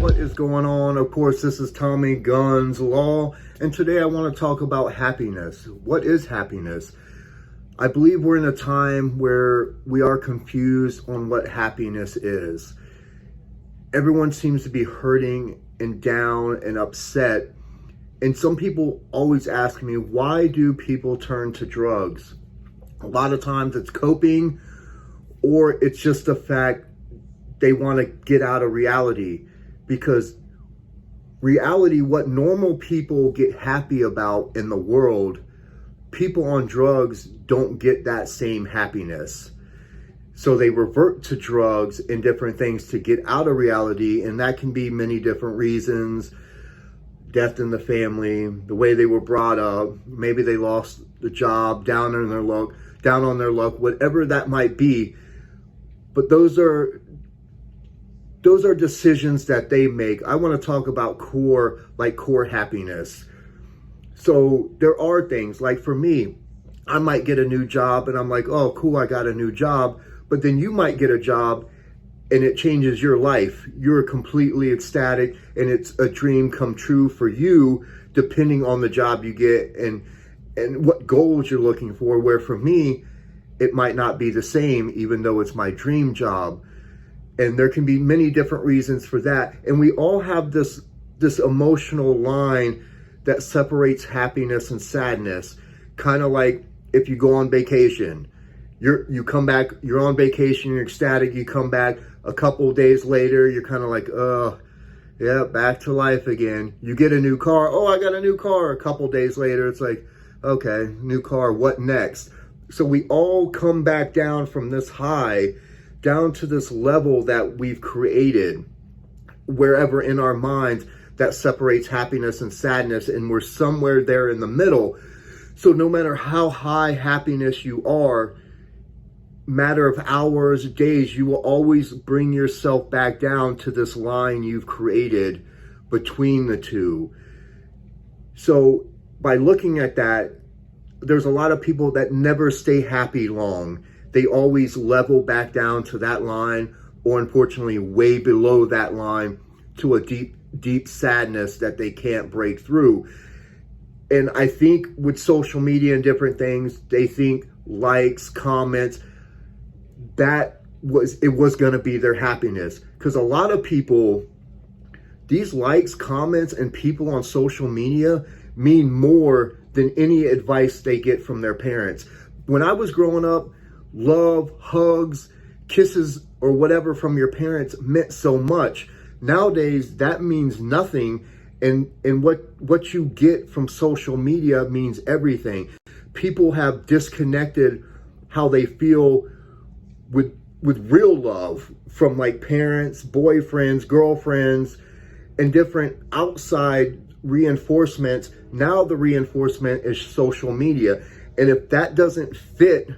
What is going on? Of course, this is Tommy Guns Law, and today I want to talk about happiness. What is happiness? I believe we're in a time where we are confused on what happiness is. Everyone seems to be hurting and down and upset, and some people always ask me, why do people turn to drugs? A lot of times it's coping, or it's just the fact they want to get out of reality. Because reality, what normal people get happy about in the world, people on drugs don't get that same happiness. So they revert to drugs and different things to get out of reality, and that can be many different reasons. Death in the family, the way they were brought up, maybe they lost the job, down on their luck, whatever that might be. But those are decisions that they make. I want to talk about core happiness. So there are things like, for me, I might get a new job and I'm like, oh, cool, I got a new job. But then you might get a job and it changes your life. You're completely ecstatic and it's a dream come true for you, depending on the job you get and what goals you're looking for. Where for me, it might not be the same, even though it's my dream job. And there can be many different reasons for that. And we all have this emotional line that separates happiness and sadness. Kind of like if you go on vacation, you come back, you're on vacation, you're ecstatic, you come back a couple of days later, you're kind of like, oh, yeah, back to life again. You get a new car. Oh, I got a new car. A couple of days later, it's like, okay, new car, what next? So we all come back down from this high down to this level that we've created wherever in our minds that separates happiness and sadness, and we're somewhere there in the middle. So no matter how high happiness you are, matter of hours, days, you will always bring yourself back down to this line you've created between the two. So by looking at that, there's a lot of people that never stay happy long. They always level back down to that line, or unfortunately way below that line, to a deep, deep sadness that they can't break through. And I think with social media and different things, they think likes, comments, it was going to be their happiness. Because a lot of people, these likes, comments, and people on social media mean more than any advice they get from their parents. When I was growing up, love, hugs, kisses, or whatever from your parents meant so much. Nowadays, that means nothing, and what you get from social media means everything. People have disconnected how they feel with real love from like parents, boyfriends, girlfriends, and different outside reinforcements. Now the reinforcement is social media, and if that doesn't fit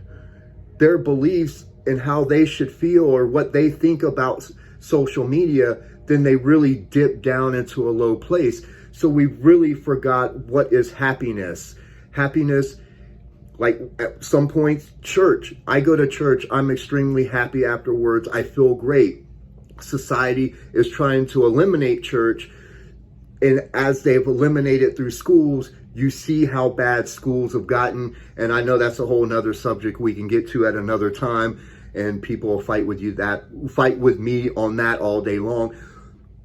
their beliefs and how they should feel or what they think about social media, then they really dip down into a low place. So we really forgot what is happiness. Happiness, like at some points, church. I go to church, I'm extremely happy afterwards. I feel great. Society is trying to eliminate church. And as they've eliminated through schools, you see how bad schools have gotten. And I know that's a whole nother subject we can get to at another time. And people will fight with me on that all day long.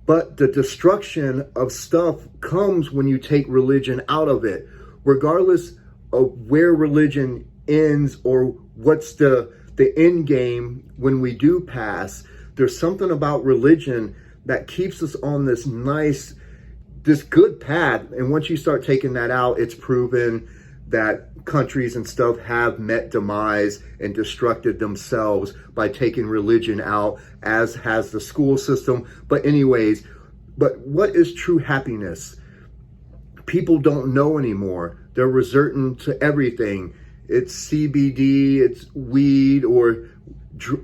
But the destruction of stuff comes when you take religion out of it. Regardless of where religion ends or what's the end game when we do pass, there's something about religion that keeps us on this good path. And once you start taking that out, it's proven that countries and stuff have met demise and destructed themselves by taking religion out, as has the school system. But anyways, what is true happiness? People don't know anymore. They're resorting to everything. It's CBD, it's weed, or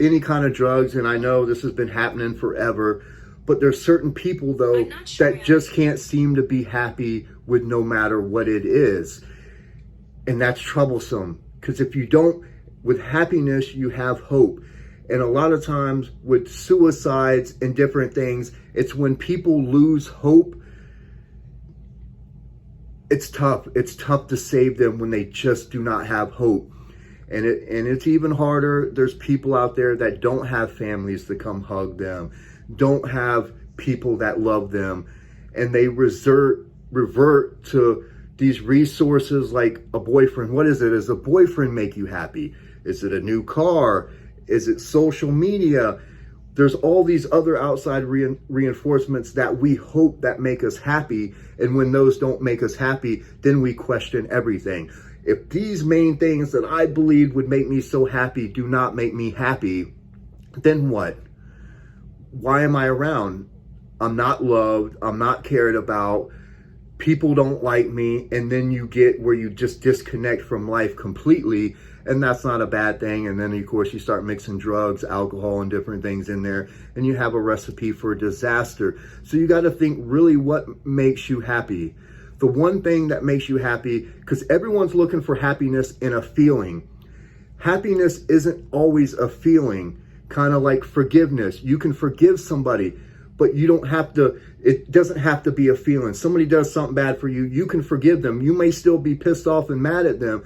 any kind of drugs. And I know this has been happening forever. But there's certain people, though, that just can't seem to be happy with no matter what it is. And that's troublesome, because if you don't, with happiness, you have hope. And a lot of times with suicides and different things, it's when people lose hope. It's tough. It's tough to save them when they just do not have hope. And it's even harder. There's people out there that don't have families to come hug them, don't have people that love them, and they revert to these resources like a boyfriend. What is it? Does a boyfriend make you happy? Is it a new car? Is it social media? There's all these other outside reinforcements that we hope that make us happy. And when those don't make us happy, then we question everything. If these main things that I believed would make me so happy do not make me happy, then what? Why am I around? I'm not loved. I'm not cared about. People don't like me. And then you get where you just disconnect from life completely. And that's not a bad thing. And then, of course, you start mixing drugs, alcohol, and different things in there. And you have a recipe for disaster. So you got to think really what makes you happy. The one thing that makes you happy, because everyone's looking for happiness in a feeling. Happiness isn't always a feeling, kind of like forgiveness. You can forgive somebody, but you don't have to, it doesn't have to be a feeling. Somebody does something bad for you, you can forgive them. You may still be pissed off and mad at them,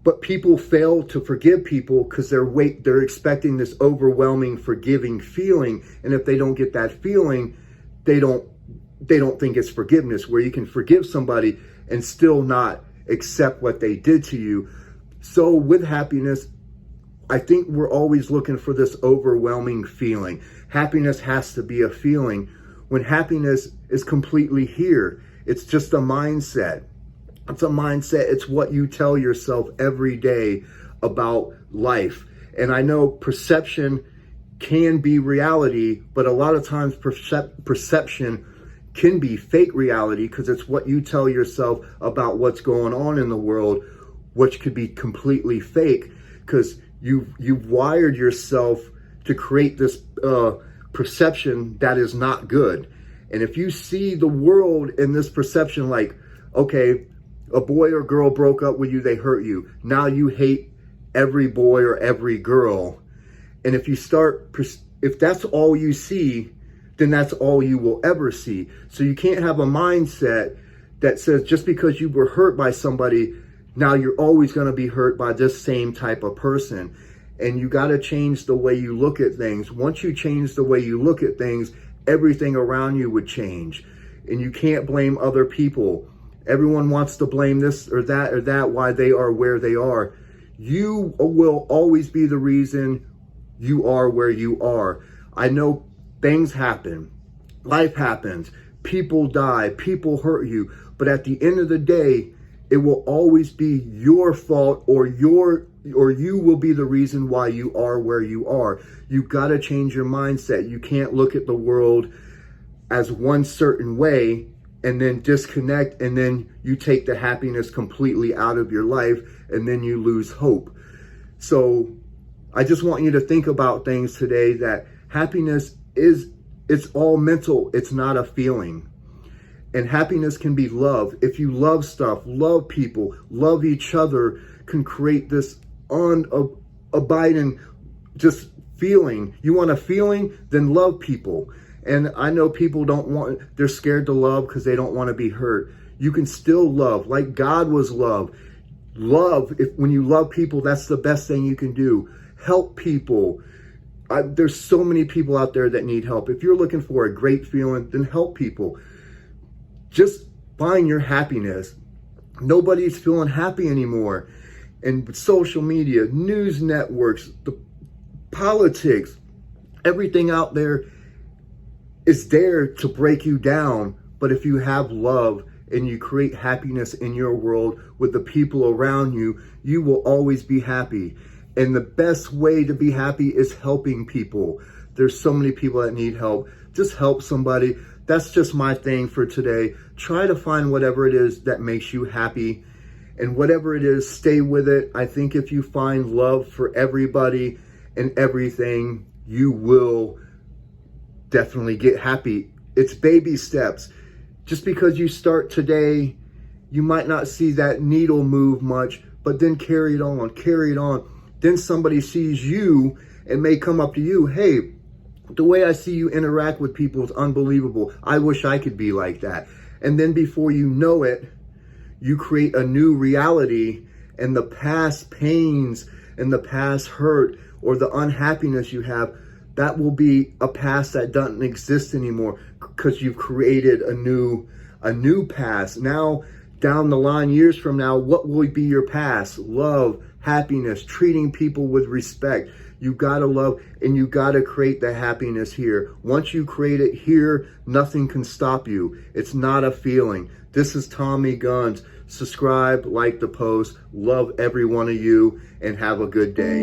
but people fail to forgive people because they're expecting this overwhelming, forgiving feeling. And if they don't get that feeling, they don't think it's forgiveness, where you can forgive somebody and still not accept what they did to you. So with happiness, I think we're always looking for this overwhelming feeling. Happiness has to be a feeling, when happiness is completely here. It's just a mindset. It's a mindset. It's what you tell yourself every day about life. And I know perception can be reality, but a lot of times perception can be fake reality, because it's what you tell yourself about what's going on in the world, which could be completely fake, because you've wired yourself to create this perception that is not good. And if you see the world in this perception, like, okay, a boy or girl broke up with you, they hurt you. Now you hate every boy or every girl. And if that's all you see, then that's all you will ever see. So you can't have a mindset that says just because you were hurt by somebody, now you're always going to be hurt by this same type of person. And you got to change the way you look at things. Once you change the way you look at things, everything around you would change. And you can't blame other people. Everyone wants to blame this or that, why they are where they are. You will always be the reason you are where you are. I know things happen. Life happens. People die. People hurt you. But at the end of the day, it will always be your fault, or you will be the reason why you are where you are. You got to change your mindset. You can't look at the world as one certain way and then disconnect, and then you take the happiness completely out of your life, and then you lose hope. So I just want you to think about things today, that happiness it's all mental. It's not a feeling. And happiness can be love. If you love stuff, love people, love each other, can create this unabiding just feeling. You want a feeling? Then love people. And I know people they're scared to love because they don't want to be hurt. You can still love, like God was love. When you love people, that's the best thing you can do. Help people. There's so many people out there that need help. If you're looking for a great feeling, then help people. Just find your happiness. Nobody's feeling happy anymore. And social media, news networks, the politics, everything out there is there to break you down. But if you have love and you create happiness in your world with the people around you, you will always be happy. And the best way to be happy is helping people. There's so many people that need help. Just help somebody. That's just my thing for today. Try to find whatever it is that makes you happy. And whatever it is, stay with it. I think if you find love for everybody and everything, you will definitely get happy. It's baby steps. Just because you start today, you might not see that needle move much, but then carry it on. Then somebody sees you It may come up to you, hey, the way I see you interact with people is unbelievable. I wish I could be like that. And then before you know it, you create a new reality, and the past pains and the past hurt or the unhappiness you have, that will be a past that doesn't exist anymore, because you've created a new past. Now, down the line, years from now, what will be your past? Love, happiness, treating people with respect. You gotta love, and you gotta create the happiness here. Once you create it here, nothing can stop you. It's not a feeling. This is Tommy Guns. Subscribe, like the post. Love every one of you, and have a good day.